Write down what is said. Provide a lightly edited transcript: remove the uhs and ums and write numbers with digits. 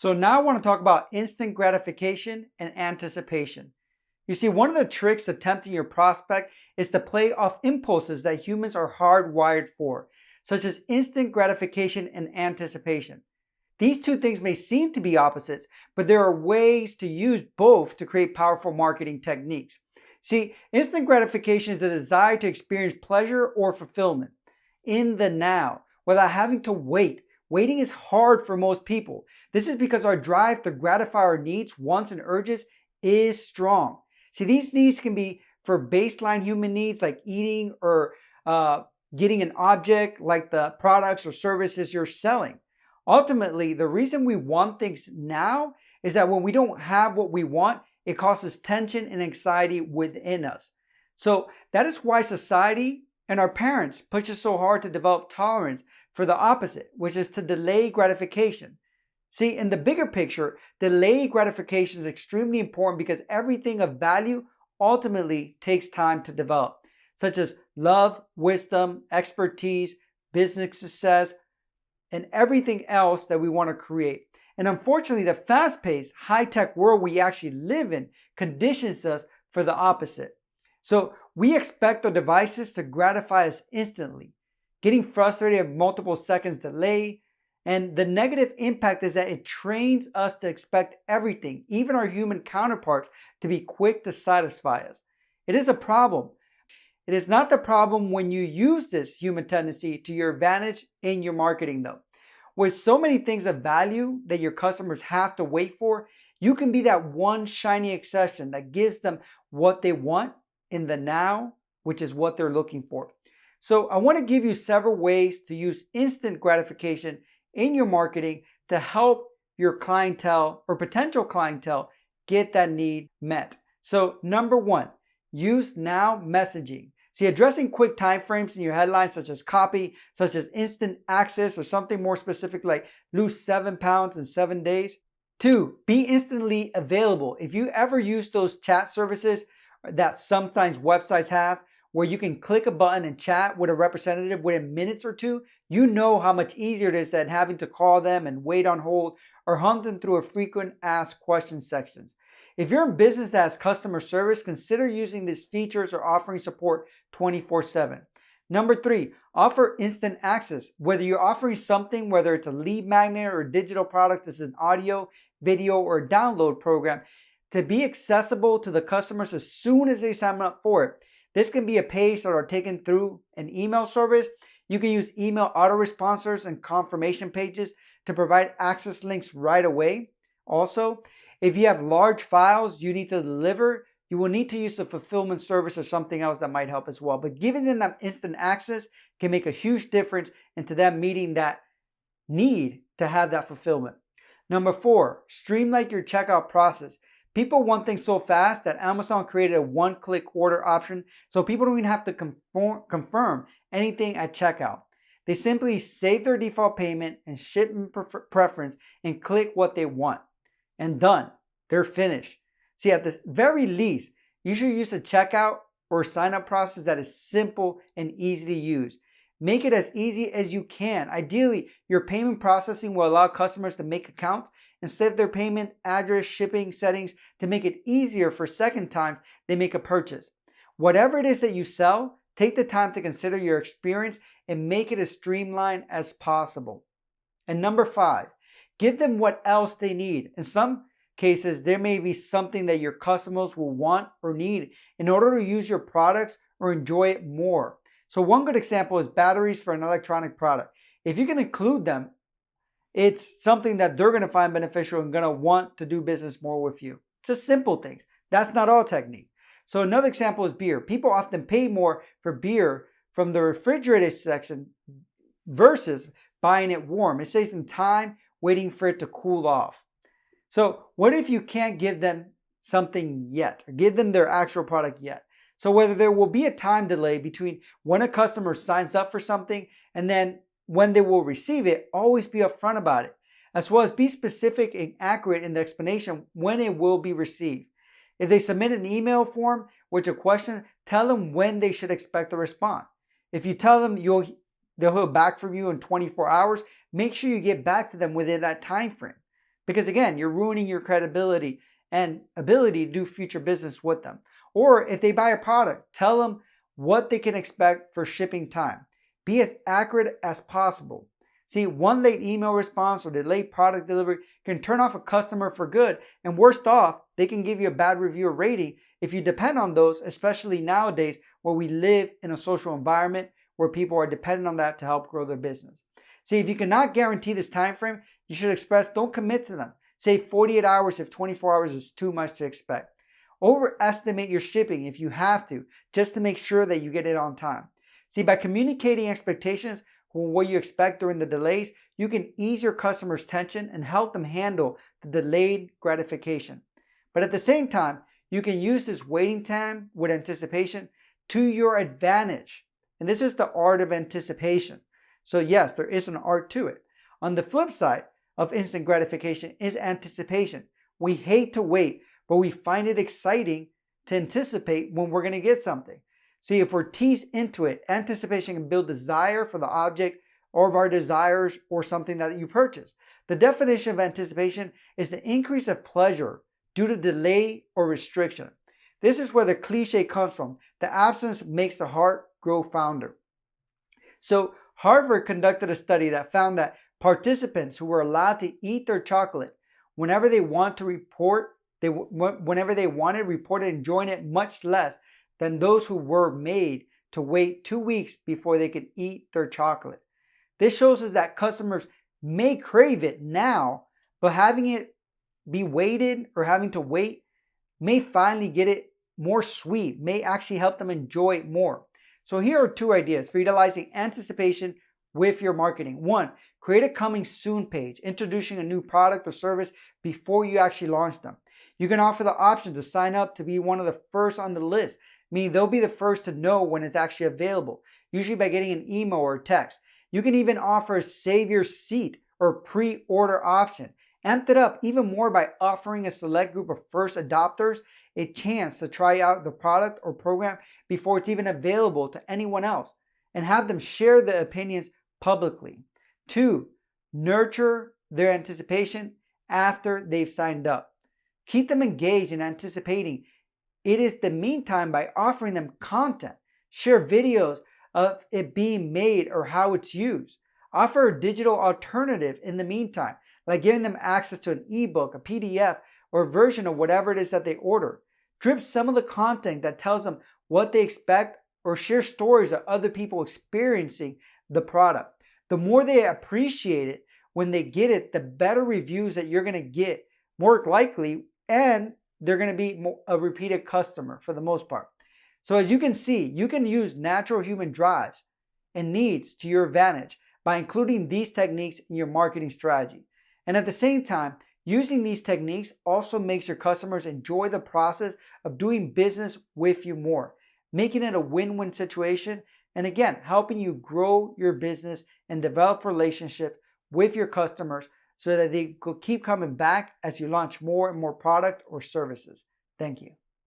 So now I want to talk about instant gratification and anticipation. You see, one of the tricks to tempting your prospect is to play off impulses that humans are hardwired for, such as instant gratification and anticipation. These two things may seem to be opposites, but there are ways to use both to create powerful marketing techniques. See, instant gratification is the desire to experience pleasure or fulfillment in the now without having to wait. Waiting is hard for most people. This is because our drive to gratify our needs, wants, and urges is strong. See, these needs can be for baseline human needs like eating or getting an object like the products or services you're selling. Ultimately, the reason we want things now is that when we don't have what we want, it causes tension and anxiety within us. So that is why society and our parents push us so hard to develop tolerance for the opposite, which is to delay gratification. See, in the bigger picture, delayed gratification is extremely important because everything of value ultimately takes time to develop, such as love, wisdom, expertise, business success, and everything else that we want to create. And unfortunately, the fast-paced, high-tech world we actually live in conditions us for the opposite. So we expect our devices to gratify us instantly, getting frustrated at multiple seconds delay. And the negative impact is that it trains us to expect everything, even our human counterparts, to be quick to satisfy us. It is a problem. It is not the problem when you use this human tendency to your advantage in your marketing, though. With so many things of value that your customers have to wait for, you can be that one shiny exception that gives them what they want in the now, which is what they're looking for. So I want to give you several ways to use instant gratification in your marketing to help your clientele or potential clientele get that need met. So number one, use now messaging. See, addressing quick time frames in your headlines such as copy, such as instant access, or something more specific like lose 7 pounds in 7 days. Two, be instantly available. If you ever use those chat services that sometimes websites have, where you can click a button and chat with a representative within minutes or two, you know how much easier it is than having to call them and wait on hold or hunting through a frequent asked questions sections. If you're in business that has customer service, consider using these features or offering support 24/7. Number three, offer instant access. Whether you're offering something, whether it's a lead magnet or a digital product, this is an audio, video, or a download program, to be accessible to the customers as soon as they sign up for it. This can be a page that are taken through an email service. You can use email autoresponsers and confirmation pages to provide access links right away. Also, if you have large files you need to deliver, you will need to use a fulfillment service or something else that might help as well. But giving them that instant access can make a huge difference into them meeting that need to have that fulfillment. Number four, streamline your checkout process. People want things so fast that Amazon created a one-click order option so people don't even have to confirm anything at checkout. They simply save their default payment and shipment preference and click what they want. And done. They're finished. See, at the very least, you should use a checkout or sign-up process that is simple and easy to use. Make it as easy as you can. Ideally, your payment processing will allow customers to make accounts and set their payment address, shipping settings to make it easier for second times they make a purchase. Whatever it is that you sell, take the time to consider your experience and make it as streamlined as possible. And number five, give them what else they need. In some cases, there may be something that your customers will want or need in order to use your products or enjoy it more. So one good example is batteries for an electronic product. If you can include them, it's something that they're going to find beneficial and going to want to do business more with you. Just simple things. That's not all technique. So another example is beer. People often pay more for beer from the refrigerated section versus buying it warm. It saves them time waiting for it to cool off. So what if you can't give them something yet, or give them their actual product yet? So whether there will be a time delay between when a customer signs up for something and then when they will receive it, always be upfront about it, as well as be specific and accurate in the explanation when it will be received. If they submit an email form with a question, tell them when they should expect a response. If you tell them they'll hear back from you in 24 hours, make sure you get back to them within that time frame. because again, you're ruining your credibility and ability to do future business with them. Or if they buy a product, tell them what they can expect for shipping time. Be as accurate as possible. See, one late email response or delayed product delivery can turn off a customer for good, and worst off, they can give you a bad review or rating if you depend on those, especially nowadays where we live in a social environment where people are dependent on that to help grow their business. See, if you cannot guarantee this time frame, you should express don't commit to them. Say 48 hours if 24 hours is too much to expect. Overestimate your shipping if you have to, just to make sure that you get it on time. See, by communicating expectations for what you expect during the delays, you can ease your customers' tension and help them handle the delayed gratification. But at the same time, you can use this waiting time with anticipation to your advantage. And this is the art of anticipation. So yes, there is an art to it. On the flip side of instant gratification is anticipation. We hate to wait, but we find it exciting to anticipate when we're going to get something. See, if we're teased into it, anticipation can build desire for the object or of our desires or something that you purchase. The definition of anticipation is the increase of pleasure due to delay or restriction. This is where the cliche comes from. The absence makes the heart grow fonder. So Harvard conducted a study that found that participants who were allowed to eat their chocolate whenever they wanted, reported enjoying it much less than those who were made to wait 2 weeks before they could eat their chocolate. This shows us that customers may crave it now, but having it be waited or having to wait may finally get it more sweet, may actually help them enjoy it more. So here are 2 ideas for utilizing anticipation with your marketing. 1, create a coming soon page, introducing a new product or service before you actually launch them. You can offer the option to sign up to be one of the first on the list, meaning they'll be the first to know when it's actually available, usually by getting an email or a text. You can even offer a save your seat or pre-order option. Amp it up even more by offering a select group of first adopters a chance to try out the product or program before it's even available to anyone else, and have them share their opinions publicly. 2, nurture their anticipation after they've signed up. Keep them engaged in anticipating it is the meantime by offering them content. Share videos of it being made or how it's used. Offer a digital alternative in the meantime, like giving them access to an ebook, a PDF, or a version of whatever it is that they order. Drip some of the content that tells them what they expect, or share stories of other people experiencing the product. The more they appreciate it when they get it, the better reviews that you're going to get, more likely, and they're going to be a repeated customer for the most part. So as you can see, you can use natural human drives and needs to your advantage by including these techniques in your marketing strategy. And at the same time, using these techniques also makes your customers enjoy the process of doing business with you more, making it a win-win situation, and again, helping you grow your business and develop relationships with your customers so that they could keep coming back as you launch more and more product or services. Thank you.